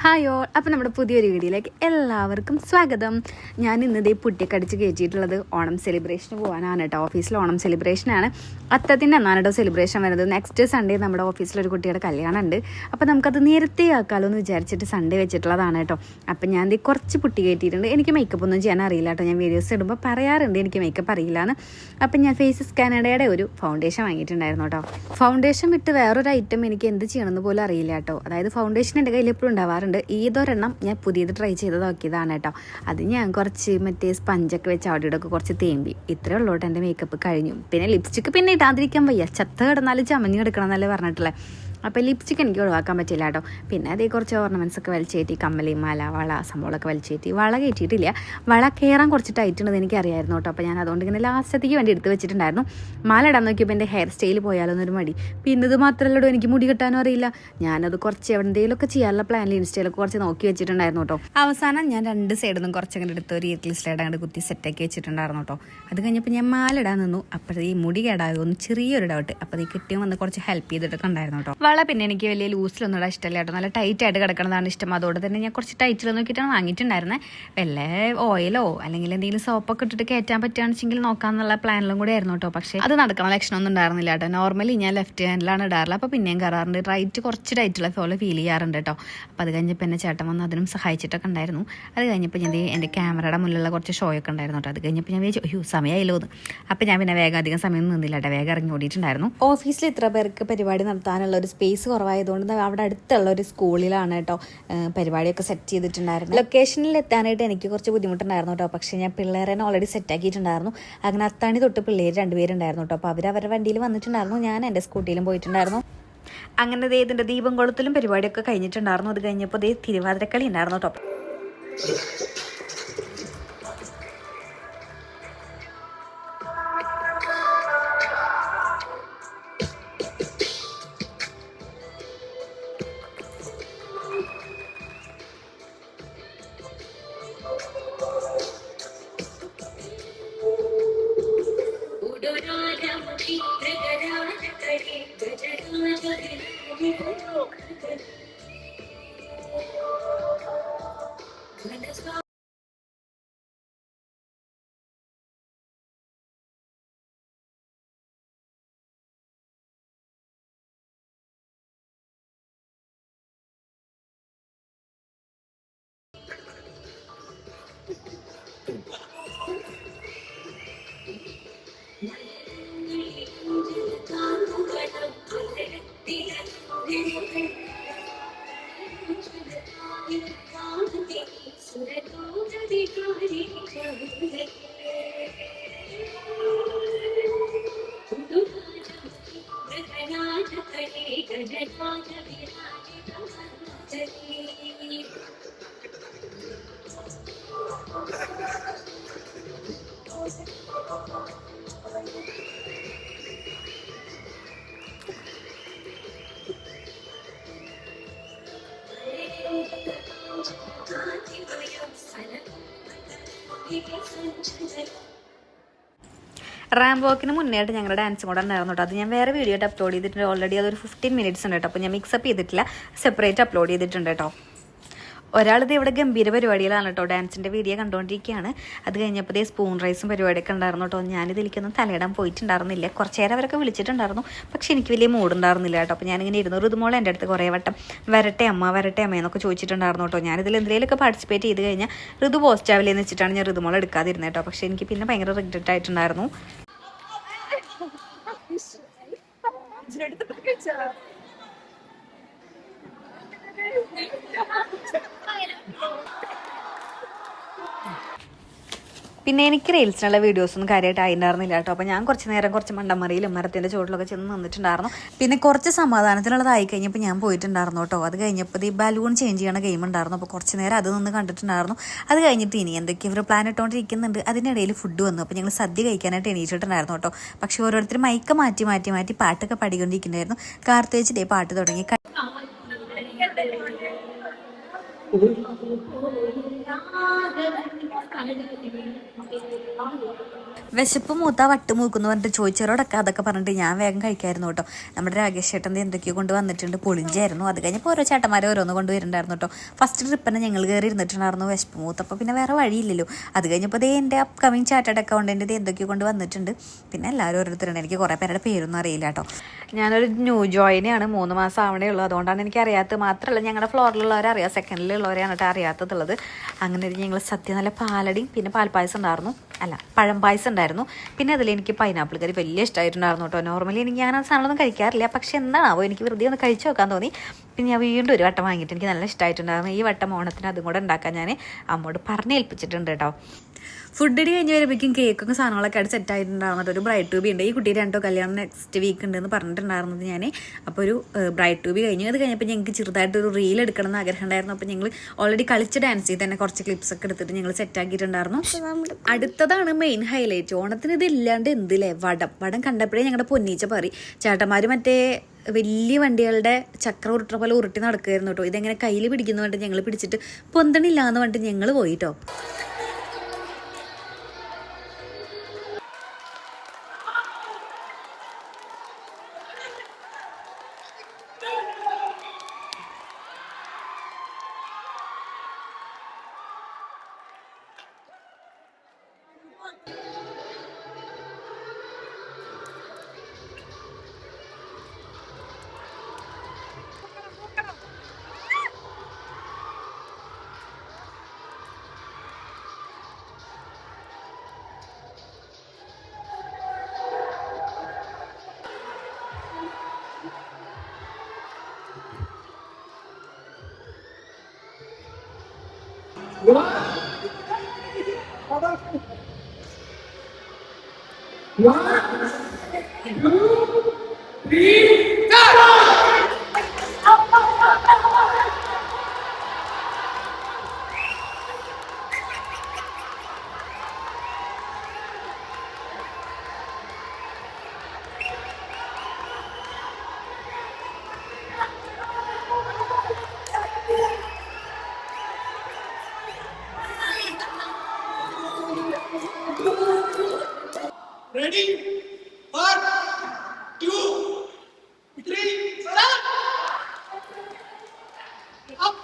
Hi all, അപ്പോൾ നമ്മുടെ പുതിയൊരു വീഡിയോയിലേക്ക് എല്ലാവർക്കും സ്വാഗതം. ഞാൻ ഇന്നതേ പുട്ടിയൊക്കെ അടിച്ച് കയറ്റിയിട്ടുള്ളത് ഓണം സെലിബ്രേഷന് പോകാനാണ് കേട്ടോ. ഓഫീസിൽ ഓണം സെലിബ്രേഷനാണ്. അത്തത്തിൻ്റെ എന്നാണ് കേട്ടോ സെലിബ്രേഷൻ വരുന്നത്. നെക്സ്റ്റ് സൺഡേ നമ്മുടെ ഓഫീസിലൊരു കുട്ടിയുടെ കല്യാണം ഉണ്ട്. അപ്പോൾ നമുക്കത് നേരത്തെ ആക്കാമല്ലോ എന്ന് വിചാരിച്ചിട്ട് സൺഡേ വെച്ചിട്ടുള്ളതാണ് കേട്ടോ. അപ്പോൾ ഞാൻ ഇത് കുറച്ച് പുട്ടി കയറ്റിയിട്ടുണ്ട്. എനിക്ക് മേക്കപ്പ് ഒന്നും ചെയ്യാൻ അറിയില്ല കേട്ടോ. ഞാൻ വീഡിയോസ് ഇടുമ്പോൾ പറയാറുണ്ട് എനിക്ക് മേക്കപ്പ് അറിയില്ലാന്ന്. അപ്പം ഞാൻ ഫേസസ് കാനഡയുടെ ഒരു ഫൗണ്ടേഷൻ വാങ്ങിയിട്ടുണ്ടായിരുന്നു കേട്ടോ. ഫൗണ്ടേഷൻ വിട്ട് വേറൊരു ഐറ്റം എനിക്ക് എന്ത് ചെയ്യണമെന്ന് പോലും അറിയില്ല കേട്ടോ. അതായത് ഫൗണ്ടേഷൻ എൻ്റെ കയ്യിൽ എപ്പോഴും ഉണ്ടാവാറുണ്ട്. ഇതൊരെണ്ണം ഞാൻ പുതിയത് ട്രൈ ചെയ്ത് നോക്കിയതാണ് കേട്ടോ. അത് ഞാൻ കുറച്ച് മറ്റേ സ്പഞ്ചൊക്കെ വെച്ച് അവിടെ ഇടൊക്കെ കുറച്ച് തേമ്പി. ഇത്രയേ ഉള്ളൂ കേട്ടോ, എൻ്റെ മേക്കപ്പ് കഴിഞ്ഞു. പിന്നെ ലിപ്സ്റ്റിക്ക് പിന്നെ ഇടാതിരിക്കാൻ വയ്യ, ചത്ത കിടന്നാലും ചമഞ്ഞ് കിടക്കണം എന്നല്ലേ പറഞ്ഞിട്ടുള്ളത്. അപ്പോൾ ലിപ്സ്റ്റിക്ക് എനിക്ക് ഒഴിവാക്കാൻ പറ്റില്ല കേട്ടോ. പിന്നെ അതേ കുറച്ച് ഓർണമെൻറ്റ്സ് ഒക്കെ വലിച്ചേറ്റി, കമ്മലി, മാല, വള സംഭവങ്ങളൊക്കെ വലിച്ചേറ്റി. വള കയറ്റിയിട്ടില്ല, വള കയറാൻ കുറച്ച് ടൈറ്റ് ഉണ്ടെന്ന് എനിക്കറിയായിരുന്നു കേട്ടോ. അപ്പോൾ ഞാൻ അതുകൊണ്ട് ഇങ്ങനെ ലാസ്റ്റത്തേക്ക് വേണ്ടി എടുത്ത് വെച്ചിട്ടുണ്ടായിരുന്നു. മാല ഇടാൻ നോക്കിയപ്പോൾ എൻ്റെ ഹെയർ സ്റ്റൈൽ പോയാലോ എന്നൊരു മടി. പിന്നെ ഇത് മാത്രമല്ലടോ, എനിക്ക് മുടി കിട്ടാനും അറിയില്ല. ഞാനത് കുറച്ച് എന്തെങ്കിലുമൊക്കെ ചെയ്യാനുള്ള പ്ലാനിൽ ഇൻസ്റ്റയിലൊക്കെ കുറച്ച് നോക്കി വെച്ചിട്ടുണ്ടായിരുന്നു കേട്ടോ. അവസാനം ഞാൻ രണ്ട് സൈഡിൽ നിന്നും കുറച്ചങ്ങനെ എടുത്ത് ഒരു ഈർക്കിൽ സ്ലൈഡ് അങ്ങോട്ട് കുത്തി സെറ്റാക്കി വെച്ചിട്ടുണ്ടായിരുന്നു കേട്ടോ. അത് കഴിഞ്ഞപ്പോൾ ഞാൻ മാല ഇടാൻ നിന്നു. അപ്പോഴേ ഈ മുടി കേടാകുമെന്ന് ചെറിയൊരു ഡൗട്ട്. അപ്പോൾ ഈ കിട്ടിയും വന്ന് കുറച്ച് ഹെൽപ്പ് ചെയ്തിട്ടൊക്കെ ഉണ്ടായിരുന്നു കേട്ടോ. വള പിന്നെ എനിക്ക് വലിയ ലൂസിലൊന്നും ഇടാൻ ഇഷ്ടമല്ല കേട്ടോ. നല്ല ടൈറ്റായിട്ട് കിടക്കണതാണ് ഇഷ്ടം. അതുകൊണ്ട് തന്നെ ഞാൻ കുറച്ച് ടൈറ്റിൽ നോക്കിയിട്ടാണ് വാങ്ങിയിട്ടുണ്ടായിരുന്നത്. വല്ല ഓയിലോ അല്ലെങ്കിൽ എന്തെങ്കിലും സോപ്പൊക്കെ ഇട്ടിട്ട് കയറ്റാൻ പറ്റുകയാണെന്ന് വെച്ചെങ്കിൽ നോക്കാമെന്നുള്ള പ്ലാനിലും കൂടെ ആയിരുന്നു കേട്ടോ. പക്ഷേ അത് നടക്കണ ലക്ഷണമൊന്നും ഉണ്ടായിരുന്നില്ല കേട്ടോ. നോർമലി ഞാൻ ലെഫ്റ്റ് ഹാൻഡിലാണ് ഇടാറില്ല. അപ്പോൾ പിന്നെയും കയറാറുണ്ട്. റൈറ്റ് കുറച്ച് ടൈറ്റുള്ള പോലെ ഫീൽ ചെയ്യാറുണ്ട് കേട്ടോ. അപ്പോൾ അത് കഴിഞ്ഞപ്പോൾ എന്നെ ചേട്ടൻ വന്ന് അതിനും സഹായിച്ചിട്ടൊക്കെ ഉണ്ടായിരുന്നു. അത് കഴിഞ്ഞപ്പോൾ ഞാൻ എൻ്റെ ക്യാമറയുടെ മുന്നിലുള്ള കുറച്ച് ഷോയൊക്കെ ഉണ്ടായിരുന്നു കേട്ടോ. അത് കഴിഞ്ഞപ്പോൾ ഞാൻ വിചാരിച്ചു അയ്യോ സമയമായില്ലോ എന്ന്. അപ്പോൾ ഞാൻ പിന്നെ വേഗം അധികം സമയം നിന്നില്ല കേട്ടോ. വേഗം ഇറങ്ങി ഓടിയിട്ടുണ്ടായിരുന്നു. ഓഫീസിൽ ഇത്ര പേർക്ക് പരിപാടി നടത്താനുള്ള ഒരു സ്പേസ് കുറവായതുകൊണ്ട് അവിടെ അടുത്തുള്ള ഒരു സ്കൂളിലാണ് കേട്ടോ പരിപാടിയൊക്കെ സെറ്റ് ചെയ്തിട്ടുണ്ടായിരുന്നു. ലൊക്കേഷനിൽ എത്താനായിട്ട് എനിക്ക് കുറച്ച് ബുദ്ധിമുട്ടുണ്ടായിരുന്നു കേട്ടോ. പക്ഷേ ഞാൻ പിള്ളേരെ ഓൾറെഡി സെറ്റാക്കിയിട്ടുണ്ടായിരുന്നു. അങ്ങനെ അത്താണി തൊട്ട് പിള്ളേർ രണ്ടുപേരുണ്ടായിരുന്നു കേട്ടോ. അപ്പോൾ അവരവരുടെ വണ്ടിയിൽ വന്നിട്ടുണ്ടായിരുന്നു. ഞാൻ എൻ്റെ സ്കൂട്ടിയിലും പോയിട്ടുണ്ടായിരുന്നു. അങ്ങനെ ഇതിൻ്റെ ദീപം കൊളുത്തിലും പരിപാടിയൊക്കെ കഴിഞ്ഞിട്ടുണ്ടായിരുന്നു. അത് കഴിഞ്ഞപ്പോൾ തിരുവാതിരക്കളി ഉണ്ടായിരുന്നു കേട്ടോ. റാംബോക്കിന് മുന്നേയായിട്ട് ഞങ്ങളുടെ ഡാൻസും കൂടെ ഉണ്ടായിരുന്നു കേട്ടോ. അത് ഞാൻ വേറെ വീഡിയോ ആയിട്ട് അപ്ലോഡ് ചെയ്തിട്ടുണ്ട്. ഓൾറെഡി അതൊരു 15 മിനിറ്റ്സ് ഉണ്ട് കേട്ടോ. അപ്പോൾ ഞാൻ മിക്സപ്പ് ചെയ്തിട്ടില്ല, സെപ്പറേറ്റ് അപ്ലോഡ് ചെയ്തിട്ടുണ്ട് കേട്ടോ. ഒരാളിത് ഇവിടെ ഗംഭീര പരിപാടികളാണ് കേട്ടോ. ഡാൻസിൻ്റെ വീഡിയോ കണ്ടുകൊണ്ടിരിക്കുകയാണ്. അത് കഴിഞ്ഞപ്പോൾ സ്പൂൺ റൈസും പരിപാടിയൊക്കെ ഉണ്ടായിരുന്നു കേട്ടോ. ഞാനിതിലേക്കൊന്നും തലയിടാൻ പോയിട്ടുണ്ടായിരുന്നില്ല. കുറച്ച് നേരം അവരൊക്കെ വിളിച്ചിട്ടുണ്ടായിരുന്നു. പക്ഷേ എനിക്ക് വലിയ മൂടുണ്ടായിരുന്നില്ല കേട്ടോ. അപ്പോൾ ഞാനിങ്ങനെ ഇരുന്നു. ഋതുമോൾ എൻ്റെ അടുത്ത് കുറേ വട്ടം വരട്ടെ അമ്മ എന്നൊക്കെ ചോദിച്ചിട്ടുണ്ടായിരുന്നു കേട്ടോ. ഞാനിതിൽ എന്തെങ്കിലുമൊക്കെ പാർട്ടിസിപ്പേറ്റ് ചെയ്ത് കഴിഞ്ഞാൽ ഋതു പോസ്റ്റ് ആവില്ലെന്ന് വെച്ചിട്ടാണ് ഞാൻ ഋതുമോൾ എടുക്കാതിരുന്നത് കേട്ടോ. പക്ഷേ എനിക്ക് പിന്നെ ഭയങ്കര റിഗ്രറ്റ് ആയിട്ടുണ്ടായിരുന്നു. പിന്നെ എനിക്ക് റീൽസിനുള്ള വീഡിയോസൊന്നും കാര്യമായിട്ട് ആയിട്ടുണ്ടായിരുന്നില്ല കേട്ടോ. അപ്പോൾ ഞാൻ കുറച്ച് നേരം കുറച്ച് മണ്ടമറിയിലും മരത്തിൻ്റെ ചുവട്ടിലൊക്കെ ചെന്ന് നിന്നിട്ടുണ്ടായിരുന്നു. പിന്നെ കുറച്ച് സമാധാനത്തിലുള്ളതായി കഴിഞ്ഞപ്പോൾ ഞാൻ പോയിട്ടുണ്ടായിരുന്നു കേട്ടോ. അത് കഴിഞ്ഞപ്പോൾ ഈ ബലൂൺ ചേഞ്ച് ചെയ്യണ ഗെയിം ഉണ്ടായിരുന്നു. അപ്പോൾ കുറച്ച് നേരം അത് നിന്ന് കണ്ടിട്ടുണ്ടായിരുന്നു. അത് കഴിഞ്ഞിട്ട് ഇനി എന്തൊക്കെയോ ഇവർ പ്ലാൻ ഇട്ടുകൊണ്ടിരിക്കുന്നുണ്ട്. അതിനിടയിൽ ഫുഡ് വന്നു. അപ്പോൾ ഞങ്ങൾ സദ്യ കഴിക്കാനായിട്ട് എണീറ്റിട്ടുണ്ടായിരുന്നു കേട്ടോ. പക്ഷേ ഓരോരുത്തർ മൈക്ക് മാറ്റി പാട്ടൊക്കെ പാടിക്കൊണ്ടിരിക്കുന്നുണ്ടായിരുന്നു. കാർത്തേച്ചിൻ്റെ പാട്ട് തുടങ്ങി. വിശപ്പ് മൂത്ത വട്ട് മൂക്കുന്നു പറഞ്ഞിട്ട് ചോദിച്ചവരോടൊക്കെ അതൊക്കെ പറഞ്ഞിട്ട് ഞാൻ വേഗം കഴിക്കായിരുന്നു കേട്ടോ. നമ്മുടെ രാകേഷ് ചേട്ടൻ്റെ എന്തൊക്കെയോ കൊണ്ട് വന്നിട്ടുണ്ട്, പൊളിഞ്ചായിരുന്നു. അത് കഴിഞ്ഞപ്പോൾ ഓരോ ചേട്ടന്മാരെ ഓരോന്ന് കൊണ്ട് വരുന്നുണ്ടായിരുന്നു കേട്ടോ. ഫസ്റ്റ് ട്രിപ്പിന് ഞങ്ങൾ കയറി ഇരുന്നിട്ടുണ്ടായിരുന്നു വിശപ്പ് മൂത്തപ്പോൾ, പിന്നെ വേറെ വഴിയില്ലല്ലോ. അത് കഴിഞ്ഞപ്പോൾ ദേ എൻ്റെ അപ്കമിങ് ചാർട്ടേഡ് അക്കൗണ്ടൻ്റ് എന്തൊക്കെയോ കൊണ്ട് വന്നിട്ടുണ്ട്. പിന്നെ എല്ലാവരും ഓരോരുത്തരുണ്ട്, എനിക്ക് കുറേ പേരുടെ പേരൊന്നും അറിയില്ല കേട്ടോ. ഞാനൊരു ന്യൂ ജോയിനാണ്, 3 മാസം ആവണേ ഉള്ളൂ. അതുകൊണ്ടാണ് എനിക്ക് അറിയാത്തത്. മാത്രമല്ല ഞങ്ങളുടെ ഫ്ലോറിലുള്ളവരെ അറിയാം, സെക്കൻഡിലുള്ളവരെയാണ് കേട്ടോ അറിയാത്തതുള്ളത്. അങ്ങനെ ഞങ്ങൾ സദ്യ നല്ല പാലടിയും പിന്നെ പാൽപ്പായസം ഉണ്ടായിരുന്നു, അല്ല പഴം പായസം ഉണ്ടായിരുന്നു. പിന്നെ അതിലെനിക്ക് പൈനാപ്പിൾ കറി വലിയ ഇഷ്ടമായിട്ടുണ്ടായിരുന്നു കേട്ടോ. നോർമലി എനിക്ക് ഞാൻ ആ സാധനമൊന്നും കഴിക്കാറില്ല, പക്ഷേ എന്താണാവോ എനിക്ക് വെറുതെ ഒന്ന് കഴിച്ചു നോക്കാൻ തോന്നി. പിന്നെ ഞാൻ വീണ്ടും ഒരു വട്ടം വാങ്ങിയിട്ട് എനിക്ക് നല്ല ഇഷ്ടമായിട്ടുണ്ടായിരുന്നു. ഈ വട്ടം ഓണത്തിന് അതും കൂടെ ഉണ്ടാക്കാൻ ഞാൻ അമ്മോട് പറഞ്ഞേൽപ്പിച്ചിട്ടുണ്ട് കേട്ടോ. ഫുഡ് അടി കഴിഞ്ഞ് വരുമ്പോഴേക്കും കേക്കൊക്കെ സാധനങ്ങളൊക്കെ ആയിട്ട് സെറ്റ് ആയിട്ടുണ്ടായിരുന്നത്. ഒരു ബ്രൈഡ് ട്യൂബി ഉണ്ട്, ഈ കുട്ടിയുടെ 2 കല്യാണം നെക്സ്റ്റ് വീക്ക് ഉണ്ടെന്ന് പറഞ്ഞിട്ടുണ്ടായിരുന്നത് ഞാൻ. അപ്പോൾ ഒരു ബ്രൈഡ് ട്യൂബി കഴിഞ്ഞു. അത് കഴിഞ്ഞപ്പോൾ ഞങ്ങൾക്ക് ചെറുതായിട്ടൊരു റീൽ എടുക്കണം എന്ന് ആഗ്രഹം ഉണ്ടായിരുന്നു. അപ്പോൾ ഞങ്ങൾ ഓൾറെഡി കളിച്ച് ഡാൻസ് ചെയ്ത് തന്നെ കുറച്ച് ക്ലിപ്സ് ഒക്കെ എടുത്തിട്ട് ഞങ്ങൾ സെറ്റ് ആക്കിയിട്ടുണ്ടായിരുന്നു. അടുത്തതാണ് മെയിൻ ഹൈലൈറ്റ്. ഓണത്തിന് ഇത് ഇല്ലാണ്ട് എന്തില്ലേ, വടം കണ്ടപ്പോഴേ ഞങ്ങളുടെ പൊന്നീച്ച പറയും. ചേട്ടന്മാർ മറ്റേ വലിയ വണ്ടികളുടെ ചക്ര ഉരുട്ട പോലെ ഉരുട്ടി നടക്കുമായിരുന്നു കേട്ടോ. ഇതെങ്ങനെ കയ്യിൽ പിടിക്കുന്നു പറഞ്ഞിട്ട് ഞങ്ങൾ പിടിച്ചിട്ട് പൊന്തണില്ല എന്ന് പറഞ്ഞിട്ട് ഞങ്ങൾ പോയിട്ടോ. Ready? 1, 2, 3, start! Up!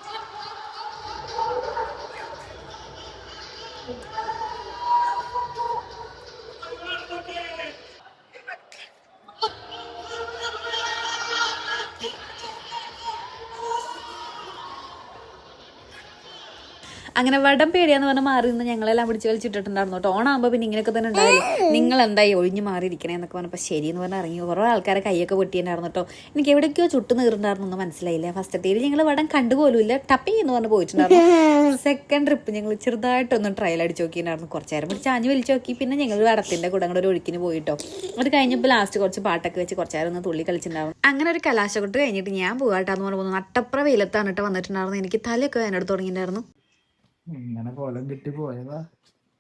അങ്ങനെ വടം പേടിയാന്ന് പറഞ്ഞാൽ മാറി നിന്ന് ഞങ്ങളെല്ലാം പിടിച്ച് കളിച്ചിട്ടുണ്ടായിരുന്നു കേട്ടോ. ഓണാകുമ്പോൾ പിന്നെ ഇങ്ങനെയൊക്കെ തന്നെ ഉണ്ടായില്ല. നിങ്ങൾ എന്തായി ഒഴിഞ്ഞ് മാറിയിരിക്കണേ എന്നൊക്കെ പറഞ്ഞപ്പോൾ ശരിയെന്ന് പറഞ്ഞാൽ ഇറങ്ങി. കുറേ ആൾക്കാരെ കൈയൊക്കെ പൊട്ടിയിട്ടുണ്ടായിരുന്നു കേട്ടോ. എനിക്ക് എവിടേക്കോ ചുട്ട് നീറുണ്ടായിരുന്നു ഒന്നും മനസ്സിലായില്ല. ഫസ്റ്റത്തേര് ഞങ്ങൾ വടം കണ്ടുപോലുമില്ല, ടപ്പി എന്ന് പറഞ്ഞ് പോയിട്ടുണ്ടായിരുന്നു. സെക്കൻഡ് ട്രിപ്പ് ഞങ്ങൾ ചെറുതായിട്ടൊന്ന് ട്രയൽ അടിച്ച് നോക്കിയിട്ടുണ്ടായിരുന്നു. കുറച്ച് നേരം പിടിച്ച് ആഞ്ഞ് വലിച്ച് നോക്കി. പിന്നെ ഞങ്ങൾ വടത്തിൻ്റെ കൂടെ അങ്ങോട്ട് ഒരു ഒഴുക്കിന് പോയിട്ടോ. അത് കഴിഞ്ഞപ്പോൾ ലാസ്റ്റ് കുറച്ച് പാട്ടൊക്കെ വെച്ച് കുറച്ച് നേരം ഒന്ന് തുള്ളി കളിച്ചിട്ടുണ്ടാവും. അങ്ങനെ ഒരു കലാശക്കൊട്ട് കഴിഞ്ഞിട്ട് ഞാൻ പോകാട്ടാന്ന് പറഞ്ഞപ്പോൾ നട്ടപ്ര വെയിലത്താണ് കേട്ടോ വന്നിട്ടുണ്ടായിരുന്നു. എനിക്ക് തലയൊക്കെ വേനെടുത്ത് തുടങ്ങിയിട്ടുണ്ടായിരുന്നു. ഇങ്ങനെ കോലം കിട്ടി പോയതാ,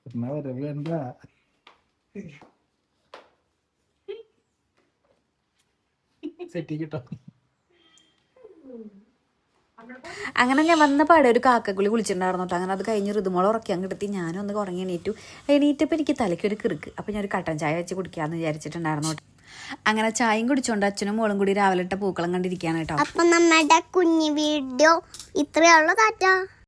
എന്നാ വരവ് എന്താ. സെറ്റി കിട്ടോ. അങ്ങനെ ഞാൻ വന്ന പാടെ ഒരു കാക്കക്കുളി കുളിച്ചിട്ടുണ്ടായിരുന്നു കേട്ടോ. അങ്ങനെ അത് കഴിഞ്ഞ് ഋതുമോളം ഉറക്കാൻ കിടത്തി ഞാനും ഒന്ന് ഉറങ്ങി എണീറ്റപ്പോൾ എനിക്ക് തലയ്ക്കൊരു കിറുക്ക്. അപ്പോൾ ഞാനൊരു കട്ടൻ ചായ വെച്ച് കുടിക്കാമെന്ന് വിചാരിച്ചിട്ടുണ്ടായിരുന്നു കേട്ടോ. അങ്ങനെ ചായയും കുടിച്ചോണ്ട് അച്ഛനും മോളും കൂടി രാവിലെ ഇട്ട പൂക്കളം കണ്ടിരിക്കുകയാണ് കേട്ടോ. അപ്പൊ നമ്മുടെ കുഞ്ഞു വീഡിയോ ഇത്രയുള്ള താറ്റ.